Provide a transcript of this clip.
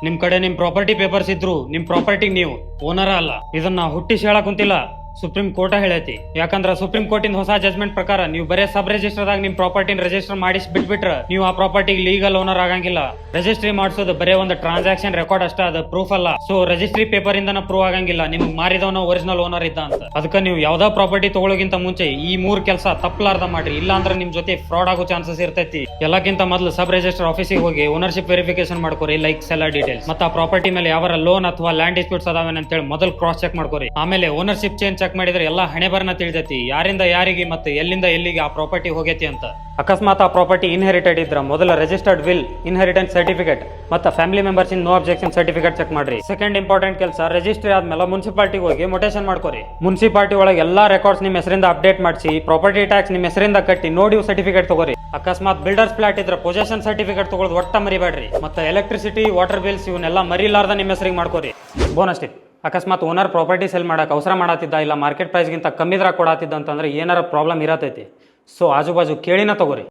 ನಿಮ್ ಕಡೆ ನಿಮ್ ಪ್ರಾಪರ್ಟಿ ಪೇಪರ್ಸ್ ಇದ್ರು ನಿಮ್ ಪ್ರಾಪರ್ಟಿ ನೀವು ಓನರ ಅಲ್ಲ. ಇದನ್ನ ಹುಟ್ಟಿಸಿ ಹೇಳಕ್ ಕುಂತಿಲ್ಲ, ಸುಪ್ರೀಂ ಕೋರ್ಟ್ ಹೇಳೈತಿ. ಯಾಕಂದ್ರ ಸುಪ್ರೀಂ ಕೋರ್ಟ್ ಇಂದ ಹೊಸ ಜಜ್ಮೆಂಟ್ ಪ್ರಕಾರ ನೀವು ಬರೇ ಸಬ್ ರಿಜಿಸ್ಟರ್ದಾಗ ನಿಮ್ ಪ್ರಾಪರ್ಟಿನ ರಿಜಿಸ್ಟರ್ ಮಾಡಿಸಿ ಬಿಟ್ಬಿಟ್ರ ನೀವು ಆ ಪ್ರಾಪರ್ಟಿಗೆ ಲೀಗಲ್ ಓನರ್ ಆಗಂಗಿಲ್ಲ. ರಿಜಿಸ್ಟ್ರಿ ಮಾಡಿಸೋದು ಬರೇ ಒಂದು ಟ್ರಾನ್ಸಾಕ್ಷನ್ ರೆಕಾರ್ಡ್ ಅಷ್ಟ, ಅದು ಪ್ರೂಫ್ ಅಲ್ಲ. ಸೊ ರಿಜಿಸ್ಟ್ರಿ ಪೇಪರ್ ಇಂದನ ಪ್ರೂವ್ ಆಗಂಗಿಲ್ಲ ನಿಮ್ಗೆ ಮಾರಿದವನ ಒರಿಜಿನಲ್ ಓನರ್ ಇದ್ದ ಅಂತ. ಅದಕ್ಕೆ ನೀವು ಯಾವ್ದಾ ಪ್ರಾಪರ್ಟಿ ತಗೊಳ್ಳೋಗಿಂತ ಮುಂಚೆ ಈ 3 ಕೆಲಸ ತಪ್ಪಲಾರ್ದ ಮಾಡ್ರಿ, ಇಲ್ಲ ಅಂದ್ರೆ ನಿಮ್ ಜೊತೆ ಫ್ರಾಡ್ ಆಗೋ ಚಾನ್ಸಸ್ ಇರ್ತೈತಿ. ಎಲ್ಲಕ್ಕಿಂತ ಮೊದಲು ಸಬ್ ರಿಜಿಸ್ಟರ್ ಆಫೀಸಿಗೆ ಹೋಗಿ ಓನರ್ಶಿಪ್ ವೆರಿಫಿಕೇಶನ್ ಮಾಡ್ಕೋರಿ, ಲೈಕ್ ಸೆಲ್ಲರ್ ಡೀಟೇಲ್ಸ್ ಮತ್ತೆ ಆ ಪ್ರಾಪರ್ಟಿ ಮೇಲೆ ಯಾವ ಲೋನ್ ಅಥವಾ ಲ್ಯಾಂಡ್ ಡಿಸ್ಪ್ಯೂಟ್ಸ್ ಅದಾವೇನ ಅಂತ ಹೇಳಿ ಮೊದಲು ಕ್ರಾಸ್ ಚೆಕ್ ಮಾಡ್ಕೋರಿ. ಆಮೇಲೆ ಓನರ್ಶಿಪ್ ಚೇಂಜ್ ಚೆಕ್ ಮಾಡಿದ್ರೆ ಎಲ್ಲ ಹಣೆ ಬರನ ತಿಳಿದೈತಿ, ಯಾರಿಂದ ಯಾರಿಗೆ ಮತ್ತೆ ಎಲ್ಲಿಂದ ಎಲ್ಲಿಗೆ ಆ ಪ್ರಾಪರ್ಟಿ ಹೋಗೈತಿ ಅಂತ. ಅಕಸ್ಮಾತ್ ಆ ಪ್ರಾಪರ್ಟಿ ಇನ್ಹೆರಿಟೆಡ್ ಇದ್ರ ಮೊದಲ ರಿಜಿಸ್ಟರ್ಡ್ ವಿಲ್, ಇನ್ಹೆರಿಟೆನ್ಸ್ ಸರ್ಟಿಫಿಕೇಟ್ ಮತ್ತೆ family members in no objection certificate check ಮಾಡ್ರಿ. ಸೆಕೆಂಡ್ ಇಂಪಾರ್ಟೆಂಟ್ ಕೆಲಸ, ರಿಜಿಸ್ಟ್ರಿ ಆದ್ಮೇಲೆ ಮುನ್ಸಿಪಾಲಿಟಿಗೆ ಹೋಗಿ ಮೊಟೇಷನ್ ಮಾಡ್ಕೋರಿ. ಮುನ್ಸಿಪಾಲಿಟಿ ಒಳಗೆ ಎಲ್ಲಾ ರೆಕಾರ್ಡ್ಸ್ ನಿಮ್ಮ ಹೆಸರಿಂದ ಅಪ್ಡೇಟ್ ಮಾಡಿಸಿ, ಪ್ರಾಪರ್ಟಿ ಟ್ಯಾಕ್ಸ್ ನಿಮ್ಮ ಹೆಸರಿಂದ ಕಟ್ಟಿ ನೋಡಿ ಸರ್ಟಿಫಿಕೇಟ್ ತಗೋರಿ. ಅಕಸ್ಮಾತ್ ಬಿಲ್ಡರ್ಸ್ ಫ್ಲಾಟ್ ಇದ್ರೆ ಪೊಸೆಷನ್ ಸರ್ಟಿಫಿಕೇಟ್ ತಗೊಳ್ಳೋದು ಒಟ್ಟ ಮರಿಬೇಡ್ರಿ. ಮತ್ತೆ ಎಲೆಕ್ಟ್ರಿಸಿಟಿ, ವಾಟರ್ ಬಿಲ್ಸ್ ಇವನ್ನೆಲ್ಲ ಮರಿಲಾರ್ದ ನಿಮ್ಮ ಹೆಸರಿಗೆ ಮಾಡ್ಕೋರಿ. ಬೋನಸ್ ಟಿಪ್, ಅಕಸ್ಮಾತ್ ಓನರ್ ಪ್ರಾಪರ್ಟಿ ಸೇಲ್ ಮಾಡಕ್ಕೆ ಅವಸರ ಮಾಡತ್ತಿದ್ದ, ಇಲ್ಲ ಮಾರ್ಕೆಟ್ ಪ್ರೈಸ್ಗಿಂತ ಕಮ್ಮಿದ್ರಾಗ ಕೊಡತ್ತಿದ್ದ ಅಂತಂದ್ರೆ ಏನಾರ ಪ್ರಾಬ್ಲಮ್ ಇರತೈತಿ. ಸೊ ಆಜು ಬಾಜು ಕೇಳಿನ ತಗೋರಿ.